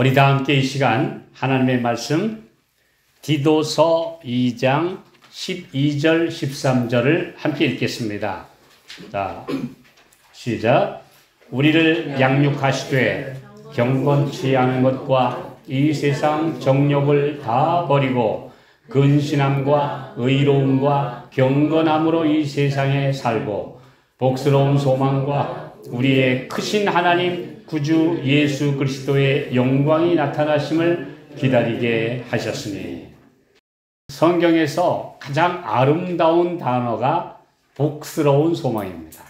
우리 다 함께 이 시간 하나님의 말씀 디도서 2장 12절 13절을 함께 읽겠습니다. 자, 시작. 우리를 양육하시되 경건치 않은 것과 이 세상 정욕을 다 버리고 근신함과 의로움과 경건함으로 이 세상에 살고 복스러운 소망과 우리의 크신 하나님 구주 예수 그리스도의 영광이 나타나심을 기다리게 하셨으니. 성경에서 가장 아름다운 단어가 복스러운 소망입니다.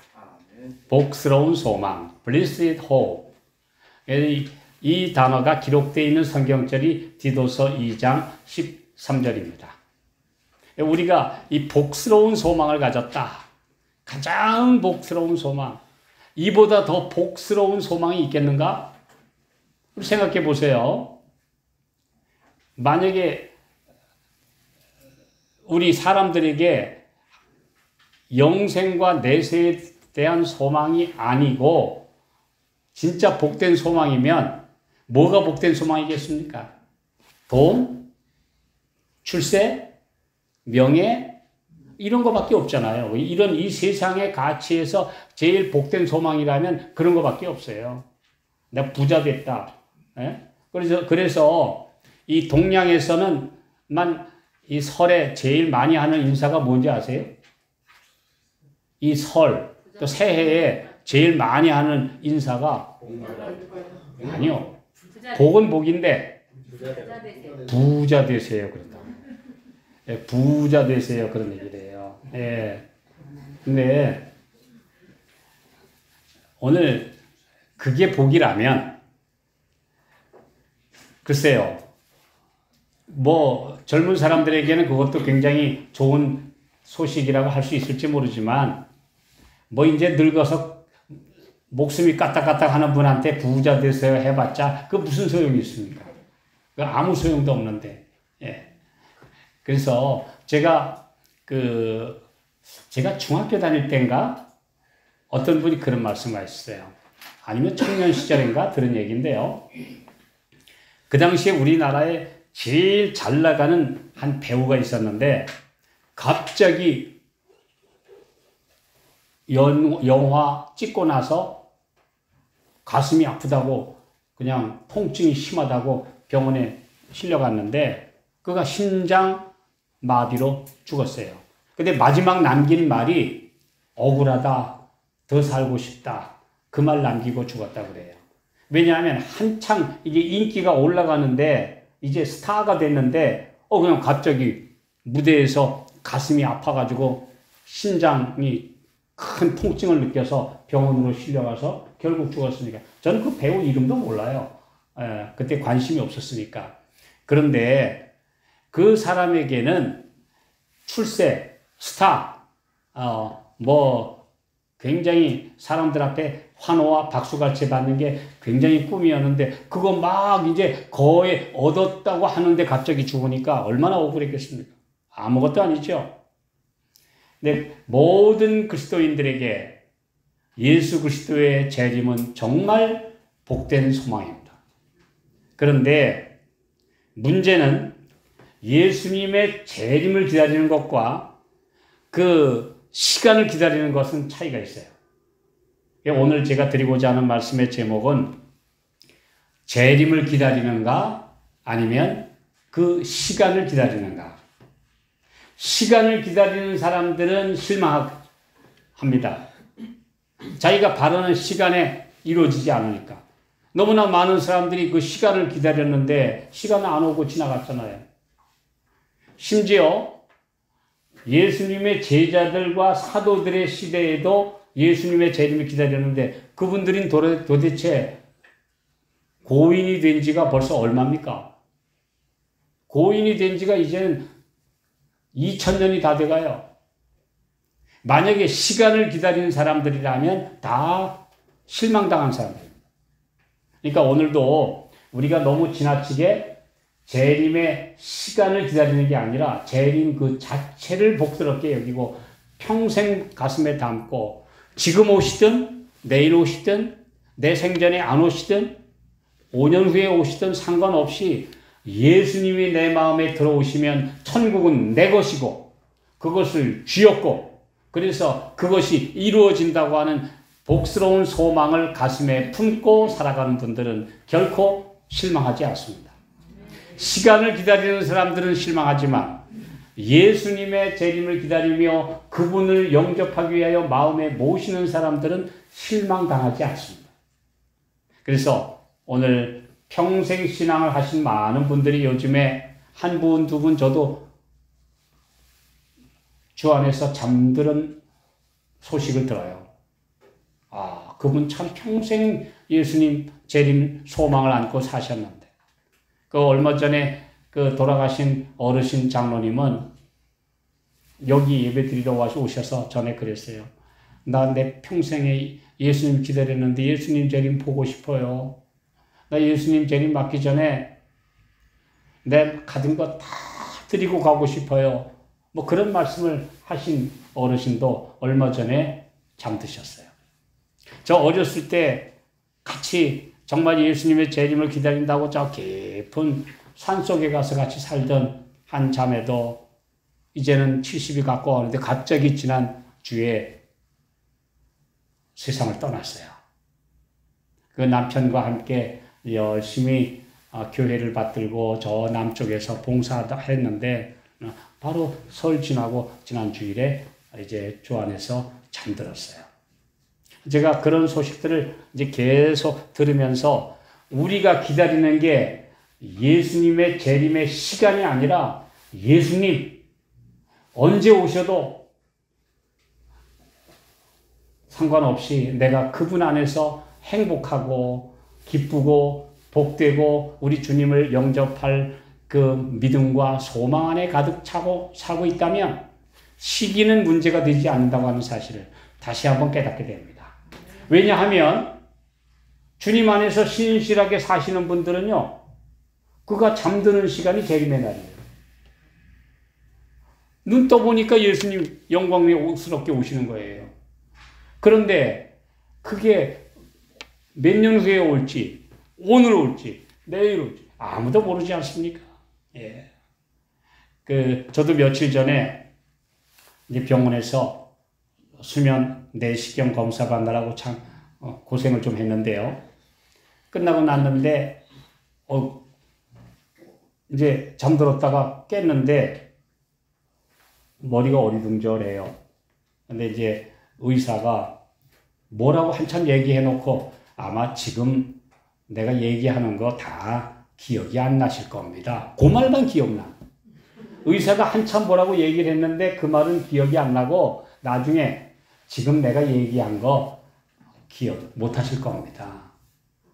복스러운 소망, blessed hope. 이 단어가 기록되어 있는 성경절이 디도서 2장 13절입니다. 우리가 이 복스러운 소망을 가졌다. 가장 복스러운 소망. 이보다 더 복스러운 소망이 있겠는가? 생각해 보세요. 만약에 우리 사람들에게 영생과 내세에 대한 소망이 아니고 진짜 복된 소망이면 뭐가 복된 소망이겠습니까? 돈? 출세? 명예? 이런 거밖에 없잖아요. 이런 이 세상의 가치에서 제일 복된 소망이라면 그런 거밖에 없어요. 내가 부자 됐다. 예? 그래서 이 동양에서는 이 설에 제일 많이 하는 인사가 뭔지 아세요? 이 설, 또 새해에 제일 많이 하는 인사가 아니요. 복은 복인데 부자 되세요. 그런다. 예, 부자 되세요. 그런 얘기를 해요. 예. 근데 오늘 그게 복이라면 글쎄요. 뭐 젊은 사람들에게는 그것도 굉장히 좋은 소식이라고 할 수 있을지 모르지만 뭐 이제 늙어서 목숨이 까딱까딱 하는 분한테 부자 되세요 해봤자 그 무슨 소용이 있습니까? 그 아무 소용도 없는데. 예. 그래서 제가 중학교 다닐 때인가 어떤 분이 그런 말씀을 하셨어요. 아니면 청년 시절인가 들은 얘기인데요. 그 당시에 우리나라에 제일 잘 나가는 한 배우가 있었는데 갑자기 영화 찍고 나서 가슴이 아프다고 그냥 통증이 심하다고 병원에 실려갔는데 그가 심장 마비로 죽었어요. 근데 마지막 남긴 말이 억울하다, 더 살고 싶다. 그 말 남기고 죽었다 그래요. 왜냐하면 한창 이게 인기가 올라가는데 이제 스타가 됐는데 그냥 갑자기 무대에서 가슴이 아파가지고 심장이 큰 통증을 느껴서 병원으로 실려가서 결국 죽었으니까. 저는 그 배우 이름도 몰라요. 그때 관심이 없었으니까. 그런데 그 사람에게는 출세, 스타, 굉장히 사람들 앞에 환호와 박수갈채 받는 게 굉장히 꿈이었는데 그거 막 이제 거의 얻었다고 하는데 갑자기 죽으니까 얼마나 억울했겠습니까? 아무것도 아니죠. 근데 모든 그리스도인들에게 예수 그리스도의 재림은 정말 복된 소망입니다. 그런데 문제는 예수님의 재림을 기다리는 것과 그 시간을 기다리는 것은 차이가 있어요. 오늘 제가 드리고자 하는 말씀의 제목은 재림을 기다리는가 아니면 그 시간을 기다리는가. 시간을 기다리는 사람들은 실망합니다. 자기가 바라는 시간에 이루어지지 않으니까. 너무나 많은 사람들이 그 시간을 기다렸는데 시간은 안 오고 지나갔잖아요. 심지어 예수님의 제자들과 사도들의 시대에도 예수님의 재림을 기다렸는데 그분들은 도대체 고인이 된 지가 벌써 얼마입니까? 고인이 된 지가 이제는 2000년이 다 돼가요. 만약에 시간을 기다리는 사람들이라면 다 실망당한 사람들입니다. 그러니까 오늘도 우리가 너무 지나치게 재림의 시간을 기다리는 게 아니라 재림 그 자체를 복스럽게 여기고 평생 가슴에 담고 지금 오시든 내일 오시든 내 생전에 안 오시든 5년 후에 오시든 상관없이 예수님이 내 마음에 들어오시면 천국은 내 것이고 그것을 쥐었고 그래서 그것이 이루어진다고 하는 복스러운 소망을 가슴에 품고 살아가는 분들은 결코 실망하지 않습니다. 시간을 기다리는 사람들은 실망하지만 예수님의 재림을 기다리며 그분을 영접하기 위하여 마음에 모시는 사람들은 실망당하지 않습니다. 그래서 오늘 평생 신앙을 하신 많은 분들이 요즘에 한 분, 두 분 저도 주 안에서 잠드는 소식을 들어요. 아, 그분 참 평생 예수님 재림 소망을 안고 사셨는데 그 얼마 전에 그 돌아가신 어르신 장로님은 여기 예배 드리러 오셔서 전에 그랬어요. 나 내 평생에 예수님 기다렸는데 예수님 재림 보고 싶어요. 나 예수님 재림 맞기 전에 내 가진 거 다 드리고 가고 싶어요. 뭐 그런 말씀을 하신 어르신도 얼마 전에 잠드셨어요. 저 어렸을 때 같이 정말 예수님의 재림을 기다린다고 저 깊은 산속에 가서 같이 살던 한 자매도 이제는 70이 가까웠는데 갑자기 지난 주에 세상을 떠났어요. 그 남편과 함께 열심히 교회를 받들고 저 남쪽에서 봉사했는데 바로 설 지나고 지난 주일에 이제 주 안에서 잠들었어요. 제가 그런 소식들을 이제 계속 들으면서 우리가 기다리는 게 예수님의 재림의 시간이 아니라 예수님 언제 오셔도 상관없이 내가 그분 안에서 행복하고 기쁘고 복되고 우리 주님을 영접할 그 믿음과 소망 안에 가득 차고 살고 있다면 시기는 문제가 되지 않는다고 하는 사실을 다시 한번 깨닫게 됩니다. 왜냐하면 주님 안에서 신실하게 사시는 분들은요, 그가 잠드는 시간이 재림의 날이에요. 눈 떠보니까 예수님 영광스럽게 오시는 거예요. 그런데 그게 몇 년 후에 올지, 오늘 올지, 내일 올지 아무도 모르지 않습니까? 예. 저도 며칠 전에 이제 병원에서 수면 내시경 검사 받느라고 참 고생을 좀 했는데요. 끝나고 났는데 이제 잠들었다가 깼는데 머리가 어리둥절해요. 근데 이제 의사가 뭐라고 한참 얘기해놓고 아마 지금 내가 얘기하는 거 다 기억이 안 나실 겁니다. 그 말만 기억나. 의사가 한참 뭐라고 얘기를 했는데 그 말은 기억이 안 나고 나중에 지금 내가 얘기한 거 기억 못 하실 겁니다.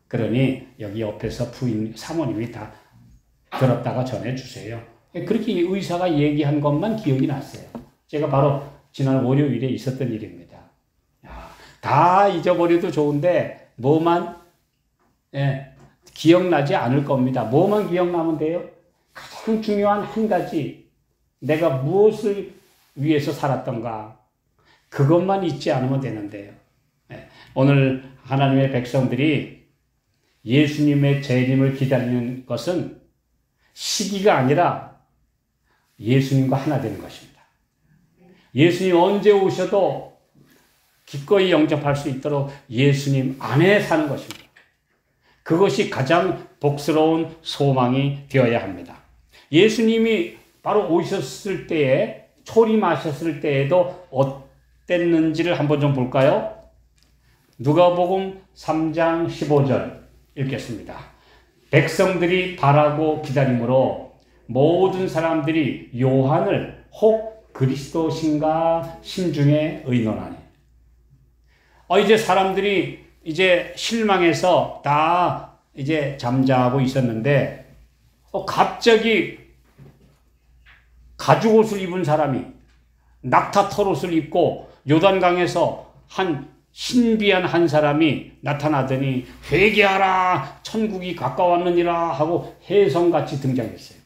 그러니 여기 옆에서 부인, 사모님이 다 들었다가 전해주세요. 그렇게 의사가 얘기한 것만 기억이 났어요. 제가 바로 지난 월요일에 있었던 일입니다. 다 잊어버려도 좋은데 뭐만 기억나지 않을 겁니다. 뭐만 기억나면 돼요? 가장 중요한 한 가지, 내가 무엇을 위해서 살았던가 그것만 잊지 않으면 되는데요. 오늘 하나님의 백성들이 예수님의 재림을 기다리는 것은 시기가 아니라 예수님과 하나 되는 것입니다. 예수님 언제 오셔도 기꺼이 영접할 수 있도록 예수님 안에 사는 것입니다. 그것이 가장 복스러운 소망이 되어야 합니다. 예수님이 바로 오셨을 때에, 초림하셨을 때에도 어땠는지를 한번 좀 볼까요? 누가복음 3장 15절 읽겠습니다. 백성들이 바라고 기다림으로 모든 사람들이 요한을 혹 그리스도신가 심중에 의논하니. 이제 사람들이 이제 실망해서 다 이제 잠자고 있었는데 갑자기 가죽 옷을 입은 사람이 낙타 털옷을 입고 요단강에서 한 신비한 한 사람이 나타나더니 회개하라 천국이 가까웠느니라 하고 혜성같이 등장했어요.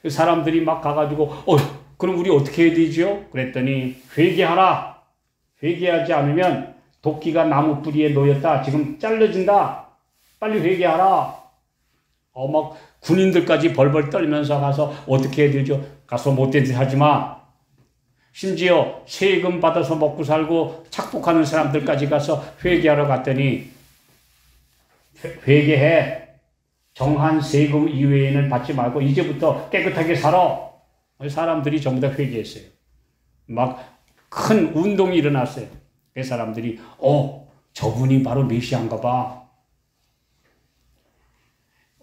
그 사람들이 막 가가지고 그럼 우리 어떻게 해야 되죠? 그랬더니 회개하라. 회개하지 않으면 도끼가 나무 뿌리에 놓였다. 지금 잘라진다. 빨리 회개하라. 막 군인들까지 벌벌 떨면서 가서 어떻게 해야 되죠? 가서 못된 짓 하지 마. 심지어 세금 받아서 먹고 살고 착복하는 사람들까지 가서 회개하러 갔더니 회개해. 정한 세금 이외에는 받지 말고 이제부터 깨끗하게 살아. 사람들이 전부 다 회개했어요. 막 큰 운동이 일어났어요. 그 사람들이 저분이 바로 메시아인가 봐.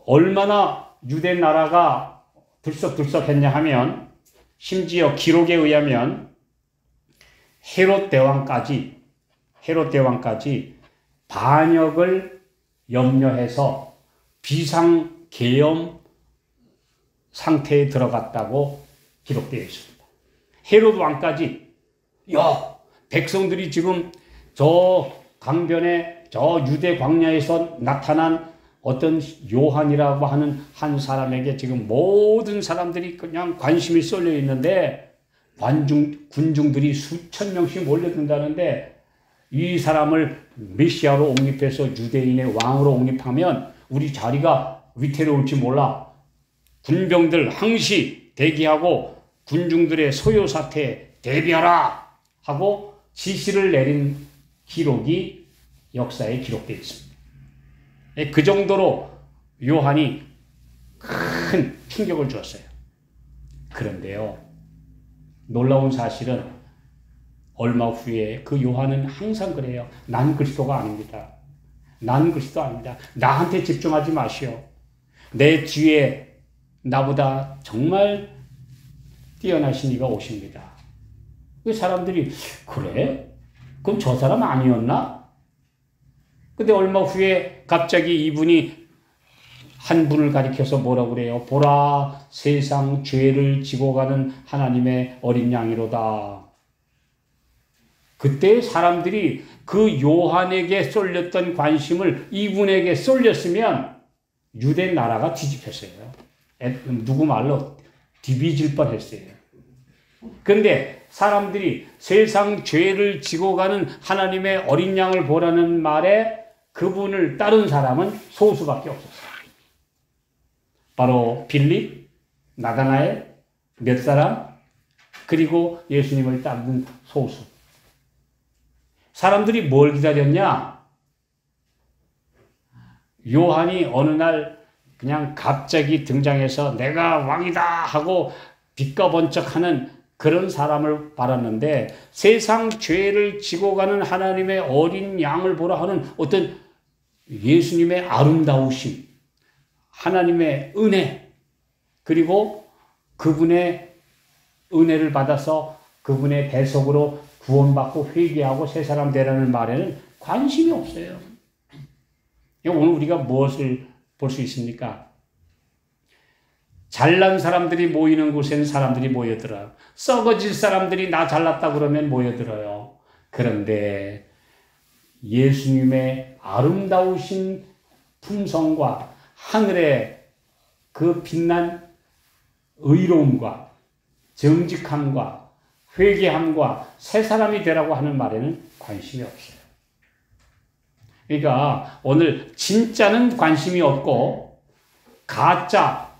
얼마나 유대 나라가 들썩들썩했냐 하면 심지어 기록에 의하면 헤롯 대왕까지 반역을 염려해서 비상계엄 상태에 들어갔다고 기록되어 있습니다. 헤롯 왕까지 백성들이 지금 저 강변에 저 유대 광야에서 나타난 어떤 요한이라고 하는 한 사람에게 지금 모든 사람들이 그냥 관심이 쏠려 있는데 군중들이 수천 명씩 몰려든다는데 이 사람을 메시아로 옹립해서 유대인의 왕으로 옹립하면 우리 자리가 위태로울지 몰라. 군병들 항시 대기하고 군중들의 소요 사태에 대비하라 하고 지시를 내린 기록이 역사에 기록되어 있습니다. 그 정도로 요한이 큰 충격을 주었어요. 그런데요, 놀라운 사실은 얼마 후에 그 요한은 항상 그래요. 난 그리스도가 아닙니다. 난 그리스도 아닙니다. 나한테 집중하지 마시오. 내 뒤에 나보다 정말 뛰어나신 이가 오십니다. 그 사람들이 그래? 그럼 저 사람 아니었나? 근데 얼마 후에 갑자기 이분이 한 분을 가리켜서 뭐라고 그래요? 보라, 세상 죄를 지고 가는 하나님의 어린 양이로다. 그때 사람들이 그 요한에게 쏠렸던 관심을 이분에게 쏠렸으면 유대 나라가 뒤집혔어요. 누구 말로 뒤비질 뻔했어요. 그런데 사람들이 세상 죄를 지고 가는 하나님의 어린 양을 보라는 말에 그분을 따른 사람은 소수밖에 없었어요. 바로 빌립, 나다나엘, 몇 사람, 그리고 예수님을 따르는 소수. 사람들이 뭘 기다렸냐? 요한이 어느 날 그냥 갑자기 등장해서 내가 왕이다 하고 빛과 번쩍하는 그런 사람을 바랐는데 세상 죄를 지고 가는 하나님의 어린 양을 보라 하는 어떤 예수님의 아름다우심, 하나님의 은혜, 그리고 그분의 은혜를 받아서 그분의 대속으로 구원받고 회개하고 새 사람 되라는 말에는 관심이 없어요. 오늘 우리가 무엇을 볼 수 있습니까? 잘난 사람들이 모이는 곳에는 사람들이 모여들어요. 썩어질 사람들이 나 잘났다 그러면 모여들어요. 그런데 예수님의 아름다우신 품성과 하늘의 그 빛난 의로움과 정직함과 회개함과 새 사람이 되라고 하는 말에는 관심이 없어요. 그러니까 오늘 진짜는 관심이 없고 가짜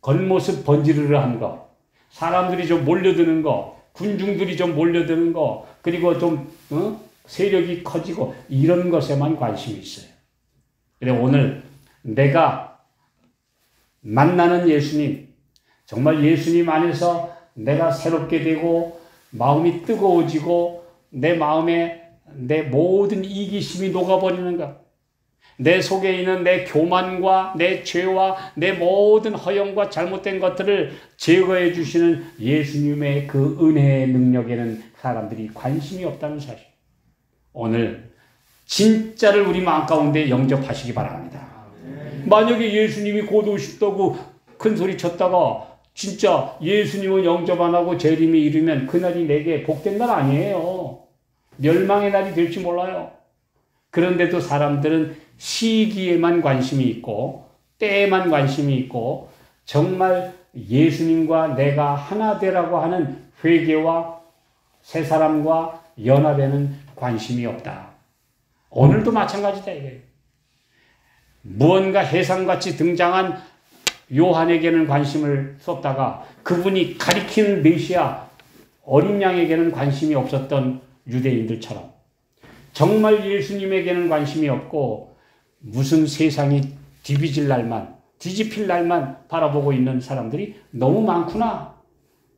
겉모습 번지르르 한 거, 사람들이 좀 몰려드는 거, 군중들이 좀 몰려드는 거, 그리고 좀 세력이 커지고 이런 것에만 관심이 있어요. 그래 오늘 내가 만나는 예수님, 정말 예수님 안에서 내가 새롭게 되고 마음이 뜨거워지고 내 마음에 내 모든 이기심이 녹아버리는가? 내 속에 있는 내 교만과 내 죄와 내 모든 허영과 잘못된 것들을 제거해 주시는 예수님의 그 은혜의 능력에는 사람들이 관심이 없다는 사실. 오늘 진짜를 우리 마음 가운데 영접하시기 바랍니다. 만약에 예수님이 곧 오신다고 큰 소리 쳤다가 진짜 예수님은 영접 안 하고 재림이 이르면 그날이 내게 복된 날 아니에요. 멸망의 날이 될지 몰라요. 그런데도 사람들은 시기에만 관심이 있고 때에만 관심이 있고 정말 예수님과 내가 하나 되라고 하는 회개와 새 사람과 연합에는 관심이 없다. 오늘도 마찬가지다 이거예요. 무언가 해상같이 등장한 요한에게는 관심을 쏟다가 그분이 가리키는 메시아 어린 양에게는 관심이 없었던 유대인들처럼 정말 예수님에게는 관심이 없고 무슨 세상이 뒤집힐 날만 바라보고 있는 사람들이 너무 많구나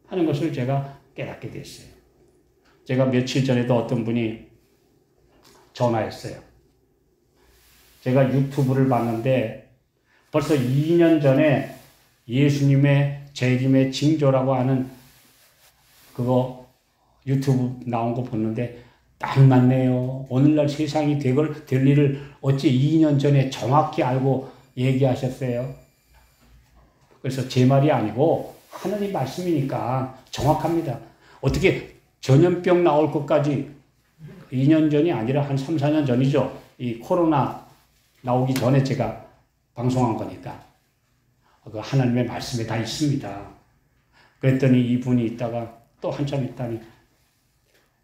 하는 것을 제가 깨닫게 됐어요. 제가 며칠 전에도 어떤 분이 전화했어요. 제가 유튜브를 봤는데 벌써 2년 전에 예수님의 재림의 징조라고 하는 그거 유튜브 나온 거 보는데 딱 맞네요. 오늘날 세상이 될 일을 어찌 2년 전에 정확히 알고 얘기하셨어요. 그래서 제 말이 아니고 하나님 말씀이니까 정확합니다. 어떻게 전염병 나올 것까지 2년 전이 아니라 한 3, 4년 전이죠. 이 코로나 나오기 전에 제가 방송한 거니까. 그 하나님의 말씀에 다 있습니다. 그랬더니 이분이 있다가 또 한참 있다니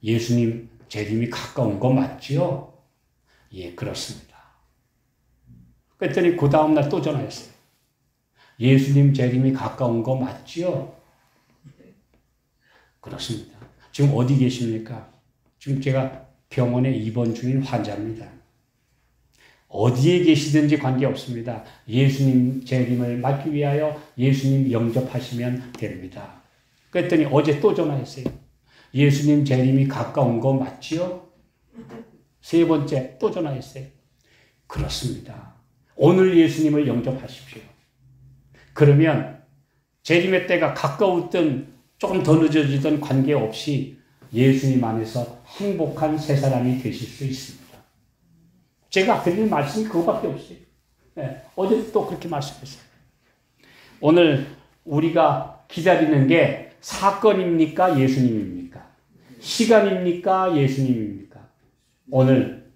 예수님 재림이 가까운 거 맞지요? 예, 그렇습니다. 그랬더니 그 다음날 또 전화했어요. 예수님 재림이 가까운 거 맞지요? 그렇습니다. 지금 어디 계십니까? 지금 제가 병원에 입원 중인 환자입니다. 어디에 계시든지 관계없습니다. 예수님 재림을 맞기 위하여 예수님 영접하시면 됩니다. 그랬더니 어제 또 전화했어요. 예수님 재림이 가까운 거 맞지요? 세 번째 또 전화했어요. 그렇습니다. 오늘 예수님을 영접하십시오. 그러면 재림의 때가 가까웠든 조금 더 늦어지든 관계없이 예수님 안에서 행복한 새 사람이 되실 수 있습니다. 제가 드릴 말씀이 그거밖에 없어요. 네, 어제 또 그렇게 말씀했어요. 오늘 우리가 기다리는 게 사건입니까? 예수님입니까? 시간입니까? 예수님입니까? 오늘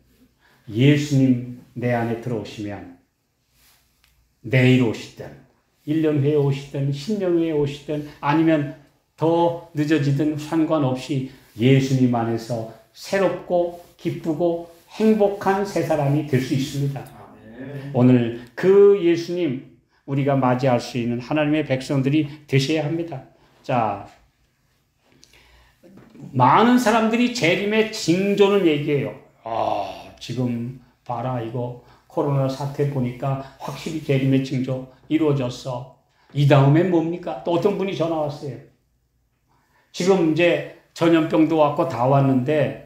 예수님 내 안에 들어오시면 내일 오시든 1년 후에 오시든 10년 후에 오시든 아니면 더 늦어지든 상관없이 예수님 안에서 새롭고 기쁘고 행복한 새 사람이 될 수 있습니다. 오늘 그 예수님 우리가 맞이할 수 있는 하나님의 백성들이 되셔야 합니다. 자, 많은 사람들이 재림의 징조는 얘기해요. 지금 봐라 이거 코로나 사태 보니까 확실히 재림의 징조 이루어졌어. 이 다음엔 뭡니까? 또 어떤 분이 전화 왔어요. 지금 이제 전염병도 왔고 다 왔는데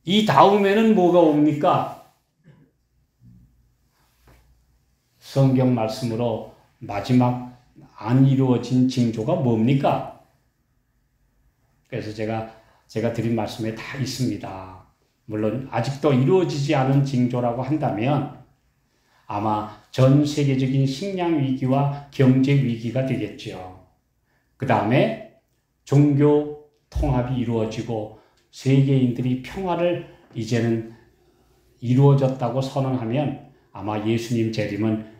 이 다음에는 뭐가 옵니까? 성경 말씀으로 마지막 안 이루어진 징조가 뭡니까? 그래서 제가 드린 말씀에 다 있습니다. 물론 아직도 이루어지지 않은 징조라고 한다면 아마 전 세계적인 식량 위기와 경제 위기가 되겠죠. 그 다음에 종교 통합이 이루어지고 세계인들이 평화를 이제는 이루어졌다고 선언하면 아마 예수님 재림은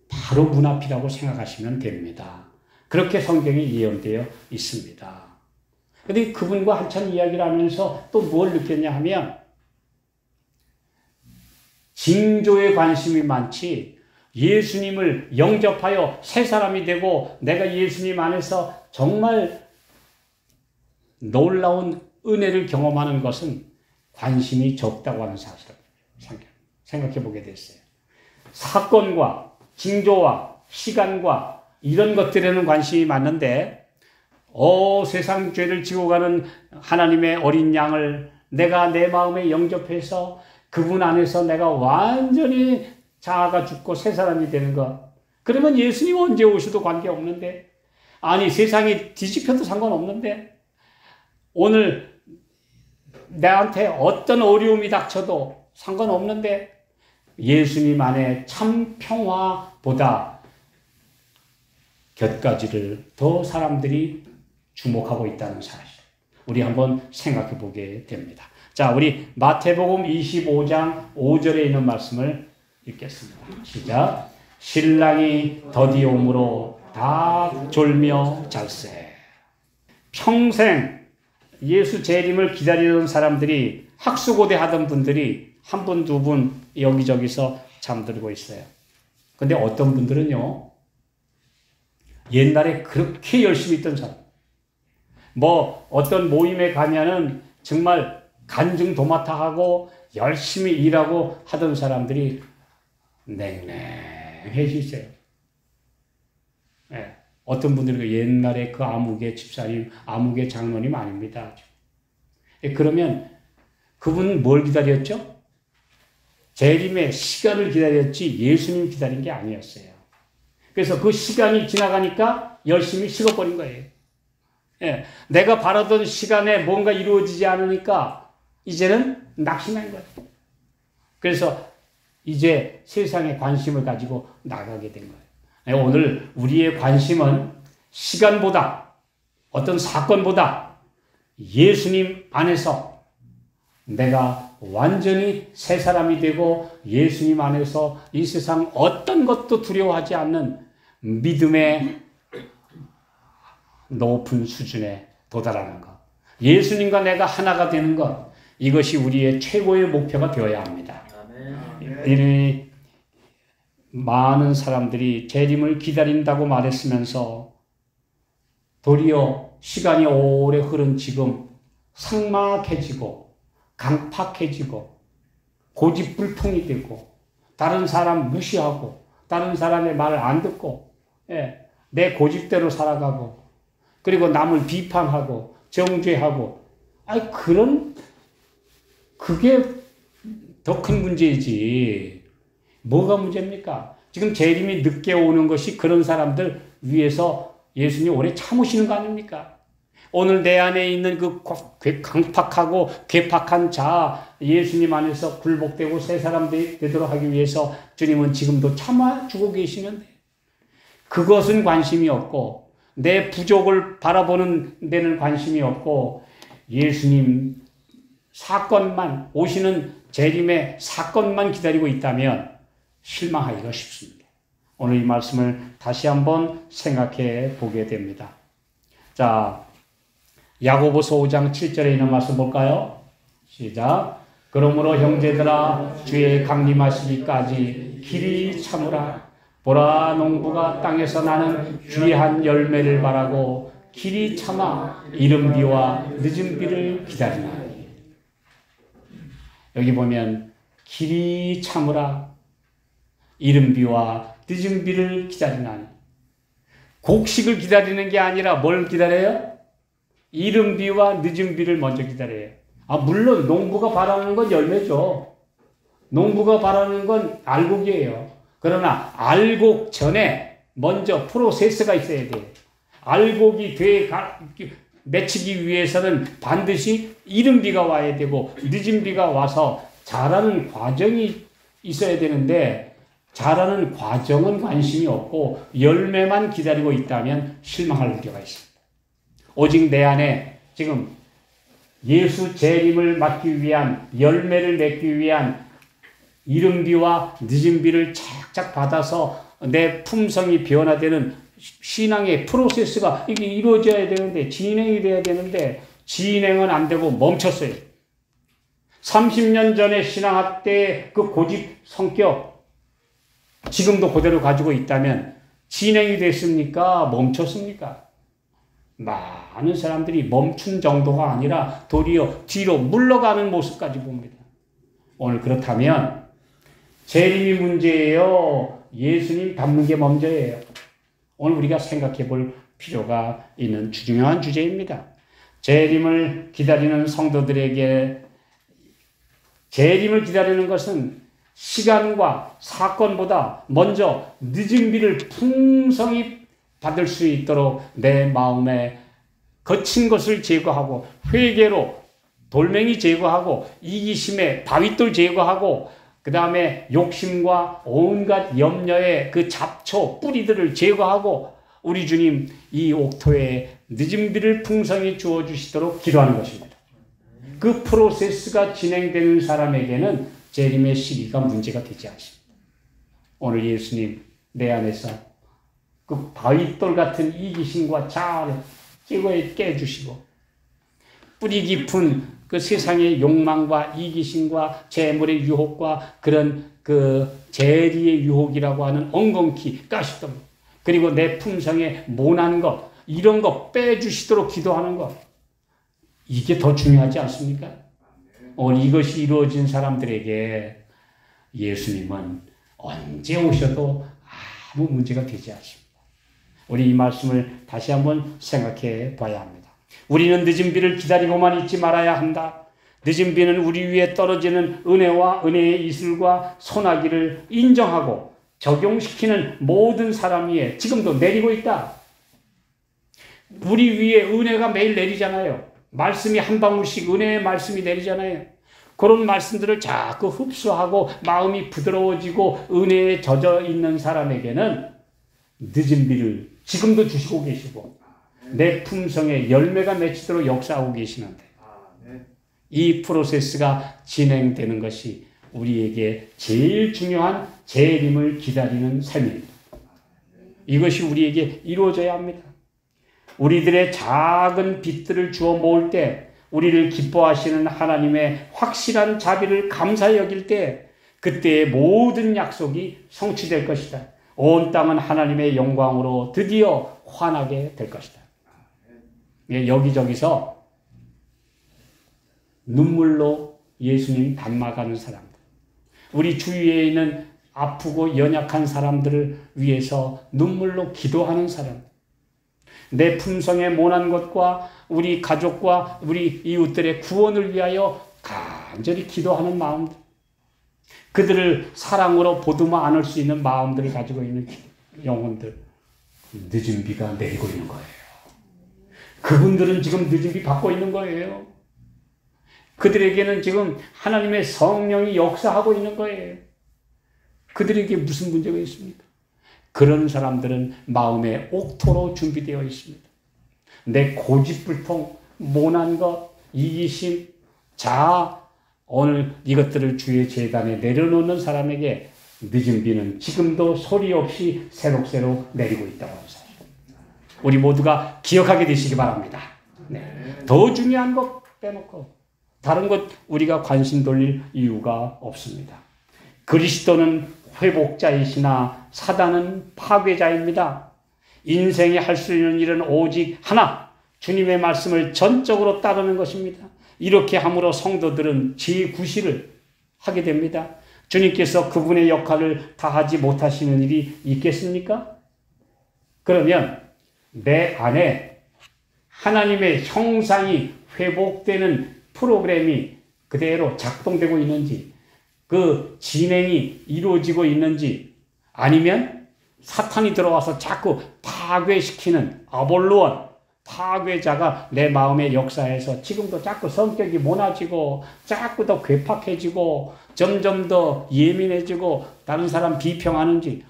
바로 문 앞이라고 생각하시면 됩니다. 그렇게 성경에 예언되어 있습니다. 그런데 그분과 한참 이야기를 하면서 또 뭘 느꼈냐 하면 징조에 관심이 많지 예수님을 영접하여 새 사람이 되고 내가 예수님 안에서 정말 놀라운 은혜를 경험하는 것은 관심이 적다고 하는 사실을 생각해 보게 됐어요. 사건과 징조와 시간과 이런 것들에는 관심이 많은데 세상 죄를 지고 가는 하나님의 어린 양을 내가 내 마음에 영접해서 그분 안에서 내가 완전히 자아가 죽고 새 사람이 되는 것. 그러면 예수님 언제 오셔도 관계없는데 아니 세상이 뒤집혀도 상관없는데 오늘 나한테 어떤 어려움이 닥쳐도 상관없는데 예수님 안에 참 평화보다 곁가지를 더 사람들이 주목하고 있다는 사실. 우리 한번 생각해 보게 됩니다. 자, 우리 마태복음 25장 5절에 있는 말씀을 읽겠습니다. 시작. 신랑이 더디 오므로 다 졸며 잘세. 평생 예수 재림을 기다리던 사람들이 학수고대 하던 분들이 한 분, 두 분 여기저기서 잠들고 있어요. 근데 어떤 분들은요, 옛날에 그렇게 열심히 있던 사람, 뭐 어떤 모임에 가면은 정말 간증도마타하고 열심히 일하고 하던 사람들이 냉랭해지세요. 예. 어떤 분들은 옛날에 그 아무개 집사님, 아무개 장로님 아닙니다. 예, 그러면 그분은 뭘 기다렸죠? 재림의 시간을 기다렸지 예수님 기다린 게 아니었어요. 그래서 그 시간이 지나가니까 열심히 식어버린 거예요. 예, 내가 바라던 시간에 뭔가 이루어지지 않으니까 이제는 낙심한 거예요. 그래서 이제 세상에 관심을 가지고 나가게 된 거예요. 예, 오늘 우리의 관심은 시간보다 어떤 사건보다 예수님 안에서 내가 완전히 새 사람이 되고 예수님 안에서 이 세상 어떤 것도 두려워하지 않는 믿음의 높은 수준에 도달하는 것. 예수님과 내가 하나가 되는 것. 이것이 우리의 최고의 목표가 되어야 합니다. 이 많은 사람들이 재림을 기다린다고 말했으면서 도리어 시간이 오래 흐른 지금 삭막해지고 강팍해지고 고집불통이 되고 다른 사람 무시하고 다른 사람의 말을 안 듣고 내 고집대로 살아가고 그리고 남을 비판하고 정죄하고 그게 더 큰 문제이지 뭐가 문제입니까? 지금 재림이 늦게 오는 것이 그런 사람들 위해서 예수님 오래 참으시는 거 아닙니까? 오늘 내 안에 있는 그 강팍하고 괴팍한 자 예수님 안에서 굴복되고 새 사람 되도록 하기 위해서 주님은 지금도 참아주고 계시는데 그것은 관심이 없고 내 부족을 바라보는 데는 관심이 없고 예수님 사건만 오시는 재림의 사건만 기다리고 있다면 실망하기가 쉽습니다. 오늘 이 말씀을 다시 한번 생각해 보게 됩니다. 자, 야고보서 5장 7절에 있는 말씀 볼까요? 시작. 그러므로 형제들아 주의 강림하시기까지 길이 참으라. 보라 농부가 땅에서 나는 귀한 열매를 바라고 길이 참아 이른 비와 늦은 비를 기다리나니. 여기 보면 길이 참으라. 이른 비와 늦은 비를 기다리나니. 곡식을 기다리는 게 아니라 뭘 기다려요? 이른 비와 늦은 비를 먼저 기다려요. 물론 농부가 바라는 건 열매죠. 농부가 바라는 건 알곡이에요. 그러나 알곡 전에 먼저 프로세스가 있어야 돼요. 알곡이 맺히기 위해서는 반드시 이른 비가 와야 되고 늦은 비가 와서 자라는 과정이 있어야 되는데 자라는 과정은 관심이 없고 열매만 기다리고 있다면 실망할 우려가 있습니다. 오직 내 안에 지금 예수 재림을 맞기 위한 열매를 맺기 위한 이른 비와 늦은 비를 착착 받아서 내 품성이 변화되는 신앙의 프로세스가 이게 이루어져야 되는데 진행이 돼야 되는데 진행은 안 되고 멈췄어요. 30년 전에 신앙할 때 그 고집 성격 지금도 그대로 가지고 있다면 진행이 됐습니까? 멈췄습니까? 많은 사람들이 멈춘 정도가 아니라 도리어 뒤로 물러가는 모습까지 봅니다. 오늘 그렇다면 재림이 문제예요? 예수님 닮는 게 먼저예요? 오늘 우리가 생각해 볼 필요가 있는 중요한 주제입니다. 재림을 기다리는 성도들에게 재림을 기다리는 것은 시간과 사건보다 먼저 늦은 비를 풍성히 받을 수 있도록 내 마음에 거친 것을 제거하고 회개로 돌멩이 제거하고 이기심에 바윗돌 제거하고 그 다음에 욕심과 온갖 염려의 그 잡초 뿌리들을 제거하고 우리 주님 이 옥토에 늦은 비를 풍성히 주어주시도록 기도하는 것입니다. 그 프로세스가 진행되는 사람에게는 재림의 시기가 문제가 되지 않습니다. 오늘 예수님 내 안에서 그 바윗돌 같은 이기심과 자아를 깨주시고 뿌리 깊은 그 세상의 욕망과 이기심과 재물의 유혹과 그런 그 재리의 유혹이라고 하는 엉겅퀴, 가시덤, 그리고 내 품성에 모난 것, 이런 거 빼주시도록 기도하는 것. 이게 더 중요하지 않습니까? 오늘 이것이 이루어진 사람들에게 예수님은 언제 오셔도 아무 문제가 되지 않습니다. 우리 이 말씀을 다시 한번 생각해 봐야 합니다. 우리는 늦은 비를 기다리고만 있지 말아야 한다. 늦은 비는 우리 위에 떨어지는 은혜와 은혜의 이슬과 소나기를 인정하고 적용시키는 모든 사람 위에 지금도 내리고 있다. 우리 위에 은혜가 매일 내리잖아요. 말씀이 한 방울씩 은혜의 말씀이 내리잖아요. 그런 말씀들을 자꾸 흡수하고 마음이 부드러워지고 은혜에 젖어 있는 사람에게는 늦은 비를 지금도 주시고 계시고 내 품성에 열매가 맺히도록 역사하고 계시는데 이 프로세스가 진행되는 것이 우리에게 제일 중요한 재림을 기다리는 삶입니다. 이것이 우리에게 이루어져야 합니다. 우리들의 작은 빛들을 주어 모을 때 우리를 기뻐하시는 하나님의 확실한 자비를 감사히 여길 때 그때의 모든 약속이 성취될 것이다. 온 땅은 하나님의 영광으로 드디어 환하게 될 것이다. 여기저기서 눈물로 예수님이 닮아가는 사람들, 우리 주위에 있는 아프고 연약한 사람들을 위해서 눈물로 기도하는 사람들, 내 품성에 모난 것과 우리 가족과 우리 이웃들의 구원을 위하여 간절히 기도하는 마음들, 그들을 사랑으로 보듬어 안을 수 있는 마음들을 가지고 있는 영혼들, 늦은 비가 내리고 있는 거예요. 그분들은 지금 늦은 비 받고 있는 거예요. 그들에게는 지금 하나님의 성령이 역사하고 있는 거예요. 그들에게 무슨 문제가 있습니까? 그런 사람들은 마음의 옥토로 준비되어 있습니다. 내 고집불통, 모난 것, 이기심, 자아, 오늘 이것들을 주의 제단에 내려놓는 사람에게 늦은 비는 지금도 소리 없이 새록새록 내리고 있다고 하는 사실. 우리 모두가 기억하게 되시기 바랍니다. 네. 더 중요한 것 빼놓고 다른 것 우리가 관심 돌릴 이유가 없습니다. 그리스도는 회복자이시나 사단은 파괴자입니다. 인생에 할 수 있는 일은 오직 하나, 주님의 말씀을 전적으로 따르는 것입니다. 이렇게 함으로 성도들은 제9시를 하게 됩니다. 주님께서 그분의 역할을 다하지 못하시는 일이 있겠습니까? 그러면 내 안에 하나님의 형상이 회복되는 프로그램이 그대로 작동되고 있는지, 그 진행이 이루어지고 있는지, 아니면 사탄이 들어와서 자꾸 파괴시키는 아볼로원, 파괴자가 내 마음의 역사에서 지금도 자꾸 성격이 모나지고 자꾸 더 괴팍해지고 점점 더 예민해지고 다른 사람 비평하는지,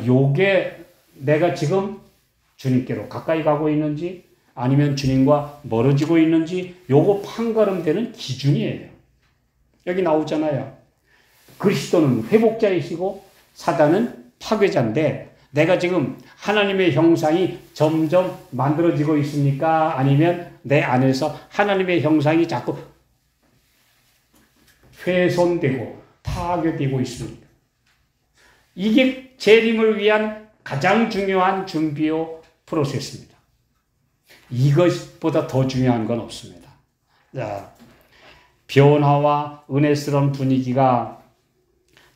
요게 내가 지금 주님께로 가까이 가고 있는지 아니면 주님과 멀어지고 있는지 요거 판가름되는 기준이에요. 여기 나오잖아요. 그리스도는 회복자이시고 사단은 파괴자인데 내가 지금 하나님의 형상이 점점 만들어지고 있습니까? 아니면 내 안에서 하나님의 형상이 자꾸 훼손되고 파괴되고 있습니까? 이게 재림을 위한 가장 중요한 준비요 프로세스입니다. 이것보다 더 중요한 건 없습니다. 자, 변화와 은혜스러운 분위기가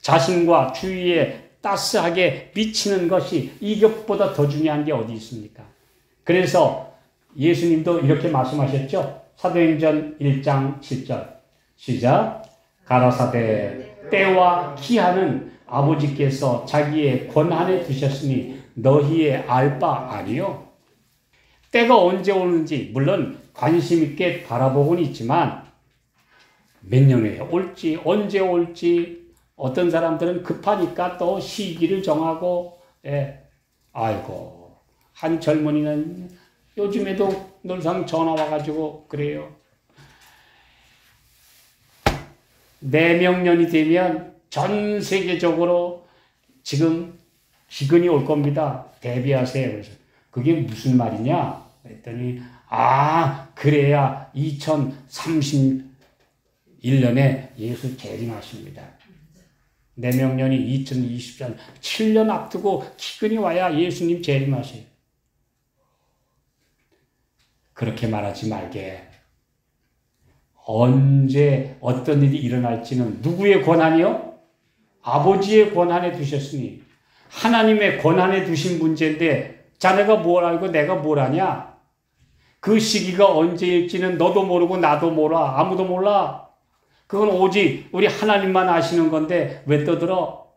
자신과 주위에 따스하게 미치는 것이 이것보다 더 중요한 게 어디 있습니까? 그래서 예수님도 이렇게 말씀하셨죠. 사도행전 1장 7절 시작. 가라사대 때와 기한은 아버지께서 자기의 권한에 두셨으니 너희의 알 바 아니요. 때가 언제 오는지 물론 관심 있게 바라보고는 있지만 몇 년에 올지 언제 올지 어떤 사람들은 급하니까 또 시기를 정하고 아이고 한 젊은이는 요즘에도 늘상 전화 와가지고 그래요. 내명년이 되면 전 세계적으로 지금 기근이 올 겁니다. 대비하세요. 그래서 그게 무슨 말이냐? 그랬더니 그래야 2031년에 예수 재림하십니다. 내명년이 2024년, 7년 앞두고 기근이 와야 예수님 재림하세요. 그렇게 말하지 말게. 언제 어떤 일이 일어날지는 누구의 권한이요? 아버지의 권한에 두셨으니, 하나님의 권한에 두신 문제인데 자네가 뭘 알고 내가 뭘 아냐? 그 시기가 언제일지는 너도 모르고 나도 몰라. 아무도 몰라. 그건 오직 우리 하나님만 아시는 건데 왜 떠들어?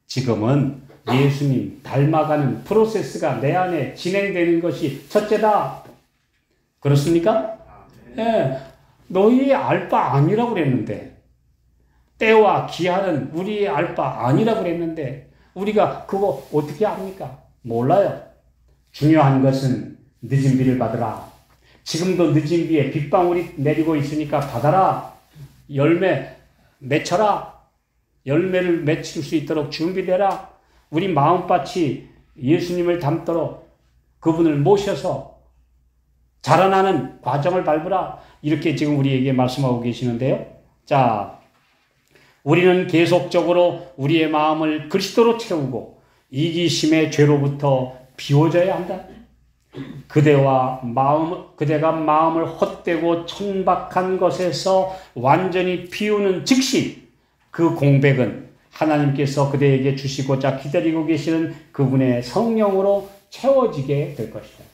지금은 예수님 닮아가는 프로세스가 내 안에 진행되는 것이 첫째다. 그렇습니까? 예. 너희의 알 바 아니라고 그랬는데, 때와 기한은 우리의 알 바 아니라고 그랬는데 우리가 그거 어떻게 압니까? 몰라요. 중요한 것은 늦은 비를 받으라. 지금도 늦은 비에 빗방울이 내리고 있으니까 받아라. 열매 맺혀라. 열매를 맺힐 수 있도록 준비되라. 우리 마음밭이 예수님을 닮도록 그분을 모셔서 자라나는 과정을 밟으라. 이렇게 지금 우리에게 말씀하고 계시는데요. 자, 우리는 계속적으로 우리의 마음을 그리스도로 채우고 이기심의 죄로부터 비워져야 한다. 그대가 마음을 헛되고 천박한 것에서 완전히 비우는 즉시 그 공백은 하나님께서 그대에게 주시고자 기다리고 계시는 그분의 성령으로 채워지게 될 것이다.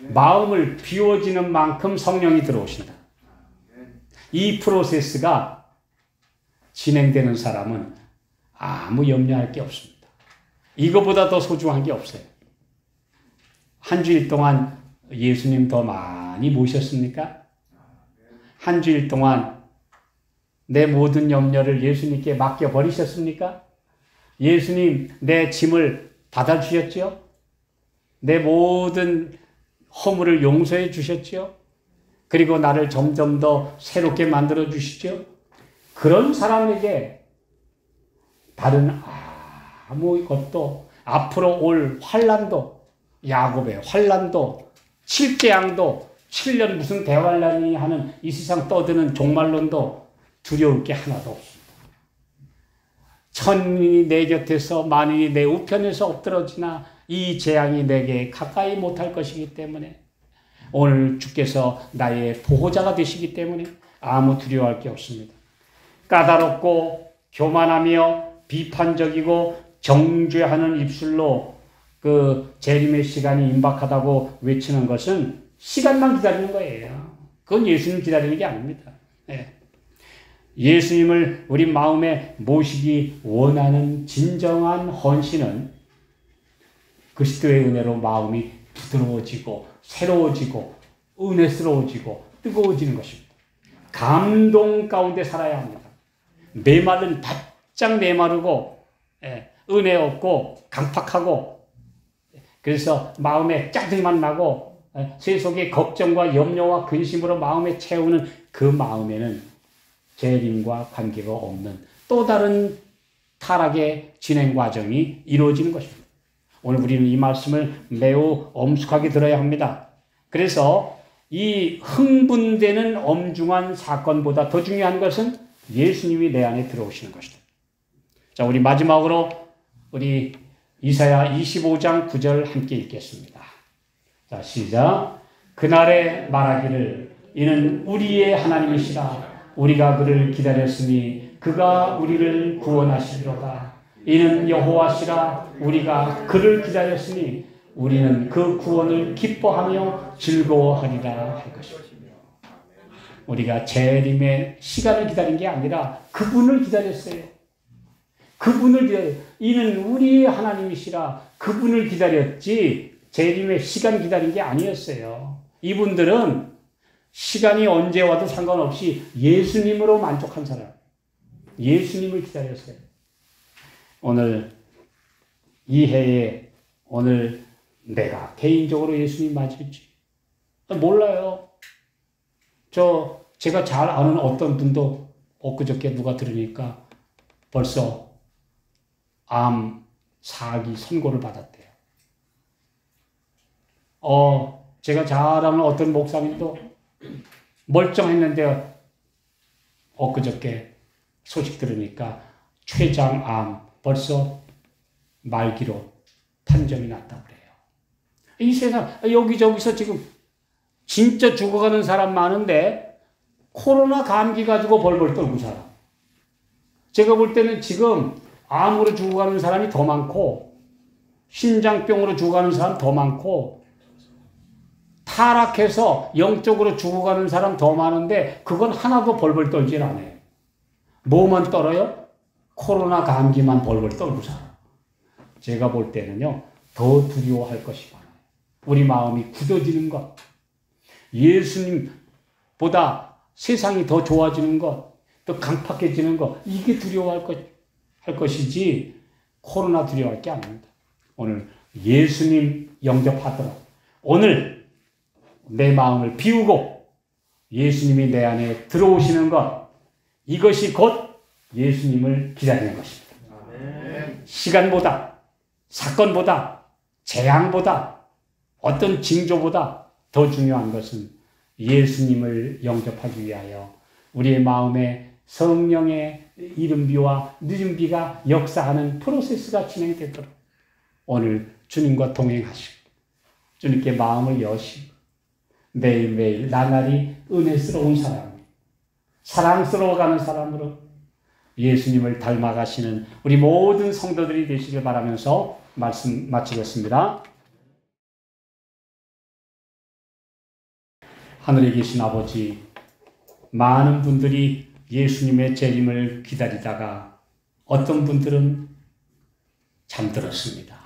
마음을 비워지는 만큼 성령이 들어오신다. 이 프로세스가 진행되는 사람은 아무 염려할 게 없습니다. 이거보다 더 소중한 게 없어요. 한 주일 동안 예수님 더 많이 모셨습니까? 한 주일 동안 내 모든 염려를 예수님께 맡겨버리셨습니까? 예수님 내 짐을 받아주셨죠? 내 모든 허물을 용서해 주셨죠? 그리고 나를 점점 더 새롭게 만들어 주시죠? 그런 사람에게 다른 아무것도, 앞으로 올 환난도, 야곱의 환난도, 칠재앙도, 7년 무슨 대환란이 하는 이 세상 떠드는 종말론도 두려울 게 하나도 없습니다. 천인이 내 곁에서 만인이 내 우편에서 엎드러지나 이 재앙이 내게 가까이 못할 것이기 때문에, 오늘 주께서 나의 보호자가 되시기 때문에 아무 두려워할 게 없습니다. 까다롭고 교만하며 비판적이고 정죄하는 입술로 그 재림의 시간이 임박하다고 외치는 것은 시간만 기다리는 거예요. 그건 예수님 기다리는 게 아닙니다. 네. 예수님을 우리 마음에 모시기 원하는 진정한 헌신은 그리스도의 은혜로 마음이 부드러워지고 새로워지고 은혜스러워지고 뜨거워지는 것입니다. 감동 가운데 살아야 합니다. 메말른 바짝 메마르고 은혜 없고 강팍하고, 그래서 마음에 짜증만 나고 세속의 걱정과 염려와 근심으로 마음에 채우는 그 마음에는 재림과 관계가 없는 또 다른 타락의 진행 과정이 이루어지는 것입니다. 오늘 우리는 이 말씀을 매우 엄숙하게 들어야 합니다. 그래서 이 흥분되는 엄중한 사건보다 더 중요한 것은 예수님이 내 안에 들어오시는 것이다. 자, 우리 마지막으로 우리 이사야 25장 9절 함께 읽겠습니다. 자, 시작. 그날에 말하기를 이는 우리의 하나님이시라. 우리가 그를 기다렸으니 그가 우리를 구원하시리로다. 이는 여호와시라. 우리가 그를 기다렸으니 우리는 그 구원을 기뻐하며 즐거워하리라 할 것입니다. 우리가 재림의 시간을 기다린 게 아니라 그분을 기다렸어요. 그분을 기다려. 이는 우리의 하나님이시라. 그분을 기다렸지 재림의 시간 기다린 게 아니었어요. 이분들은 시간이 언제 와도 상관없이 예수님으로 만족한 사람. 예수님을 기다렸어요. 오늘 이 해에 오늘 내가 개인적으로 예수님 맞을지 몰라요. 제가 잘 아는 어떤 분도 엊그저께 누가 들으니까 벌써 암 4기 선고를 받았대요. 제가 잘 아는 어떤 목사님도 멀쩡했는데 엊그저께 소식 들으니까 췌장암 벌써 말기로 판정이 났다고 그래요. 이 세상 여기저기서 지금 진짜 죽어가는 사람 많은데 코로나 감기 가지고 벌벌 떨고 살아. 제가 볼 때는 지금 암으로 죽어가는 사람이 더 많고 심장병으로 죽어가는 사람 더 많고 타락해서 영적으로 죽어가는 사람 더 많은데 그건 하나도 벌벌 떨질 않아요. 뭐만 떨어요? 코로나 감기만 벌벌 떨고 살아. 제가 볼 때는요, 더 두려워할 것이 많아요. 우리 마음이 굳어지는 것, 예수님보다 세상이 더 좋아지는 것, 더 강팍해지는 것, 이게 할 것이지 코로나 두려워할 게 아닙니다. 오늘 예수님 영접하도록 오늘 내 마음을 비우고 예수님이 내 안에 들어오시는 것, 이것이 곧 예수님을 기다리는 것입니다. 아멘. 시간보다, 사건보다, 재앙보다, 어떤 징조보다 더 중요한 것은 예수님을 영접하기 위하여 우리의 마음에 성령의 이른비와 늦은비가 역사하는 프로세스가 진행되도록 오늘 주님과 동행하시고 주님께 마음을 여시고 매일매일 나날이 은혜스러운 사람, 사랑스러워가는 사람으로 예수님을 닮아가시는 우리 모든 성도들이 되시길 바라면서 말씀 마치겠습니다. 하늘에 계신 아버지, 많은 분들이 예수님의 재림을 기다리다가 어떤 분들은 잠들었습니다.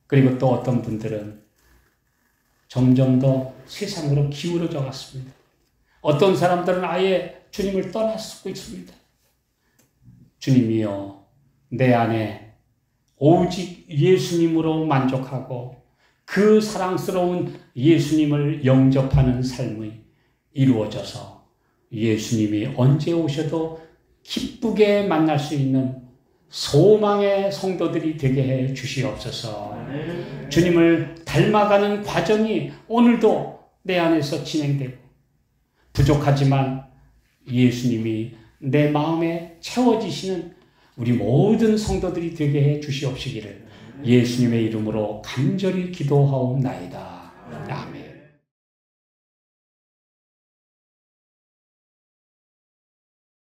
그리고 또 어떤 분들은 점점 더 세상으로 기울어져 갔습니다. 어떤 사람들은 아예 주님을 떠나쓰고 있습니다. 주님이여, 내 안에 오직 예수님으로 만족하고 그 사랑스러운 예수님을 영접하는 삶이 이루어져서 예수님이 언제 오셔도 기쁘게 만날 수 있는 소망의 성도들이 되게 해 주시옵소서. 주님을 닮아가는 과정이 오늘도 내 안에서 진행되고 부족하지만 예수님이 내 마음에 채워지시는 우리 모든 성도들이 되게 해 주시옵시기를 예수님의 이름으로 간절히 기도하옵나이다.